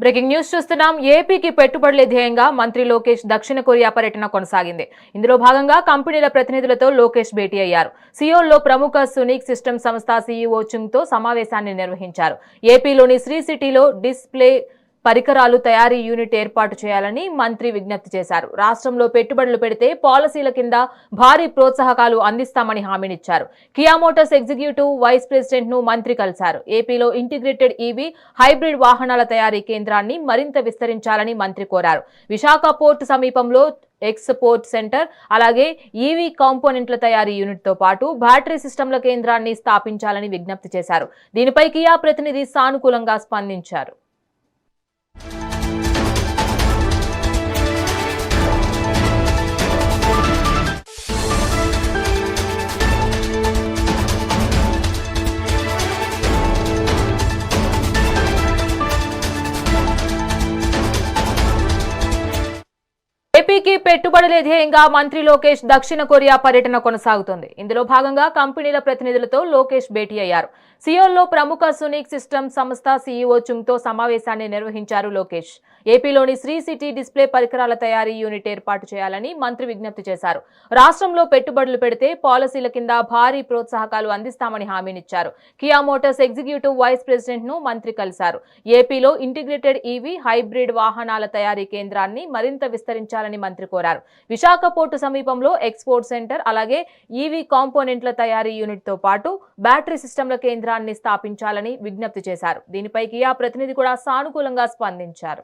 Breaking news చూస్తున్నాం. ఏపీకి పెట్టుబడుల ధ్యేయంగా మంత్రి లోకేష్ దక్షిణ కొరియా పర్యటన కొనసాగింది. ఇందులో భాగంగా కంపెనీల ప్రతినిధులతో లోకేష్ భేటీ అయ్యారు. సియోల్లో ప్రముఖ సునిక్ సిస్టమ్ సంస్థ సీఈఓ చుంగ్ తో సమావేశాన్ని నిర్వహించారు. ఏపీలోని శ్రీ సిటీలో డిస్ప్లే పరికరాలు తయారీ యూనిట్ ఏర్పాటు చేయాలని మంత్రి విజ్ఞప్తి చేశారు. రాష్ట్రంలో పెట్టుబడులు పెడితే పాలసీల కింద భారీ ప్రోత్సాహకాలు అందిస్తామని హామీనిచ్చారు. Kia Motors executive vice president ను మంత్రి కలిశారు. ఏపీలో ఇంటిగ్రేటెడ్ ఈవీ హైబ్రిడ్ వాహనాల తయారీ కేంద్రాన్ని మరింత విస్తరించాలని మంత్రి కోరారు. విశాఖ పోర్టు సమీపంలో ఎక్స్పోర్ట్ సెంటర్ అలాగే ఈవీ కాంపోనెంట్ల తయారీ యూనిట్ తో పాటు బ్యాటరీ సిస్టంల కేంద్రాన్ని స్థాపించాలని విజ్ఞప్తి చేశారు. దీనిపై కియా ప్రతినిధి సానుకూలంగా స్పందించారు. ఏపీకి పెట్టుబడుల ధ్యేయంగా మంత్రి లోకేష్ దక్షిణ కొరియా పర్యటన కొనసాగుతోంది. ఇందులో భాగంగా కంపెనీల ప్రతినిధులతో లోకేష్ భేటీ అయ్యారు. సియోల్లో ప్రముఖ సునిక్ సిస్టమ్ సంస్థ సీఈఓ చుంగ్ తో సమావేశాన్ని నిర్వహించారు లోకేష్. ఏపీలోని శ్రీ సిటీ డిస్ప్లే పరికరాల తయారీ యూనిట్ ఏర్పాటు చేయాలని మంత్రి విజ్ఞప్తి చేశారు. రాష్ట్రంలో పెట్టుబడులు పెడితే పాలసీల కింద భారీ ప్రోత్సాహకాలు అందిస్తామని హామీనిచ్చారు. Kia Motors executive vice president ను మంత్రి కలిశారు. ఏపీలో ఇంటిగ్రేటెడ్ ఈవీ హైబ్రిడ్ వాహనాల తయారీ కేంద్రాన్ని మరింత విస్తరించాలని మంత్రి కోరారు. విశాఖ పోర్టు సమీపంలో ఎక్స్పోర్ట్ సెంటర్ అలాగే ఈవీ కాంపోనెంట్ల తయారీ యూనిట్ తో పాటు బ్యాటరీ సిస్టంల కేంద్రాన్ని స్థాపించాలని విజ్ఞప్తి చేశారు. దీనిపై కియా ప్రతినిధి కూడా సానుకూలంగా స్పందించారు.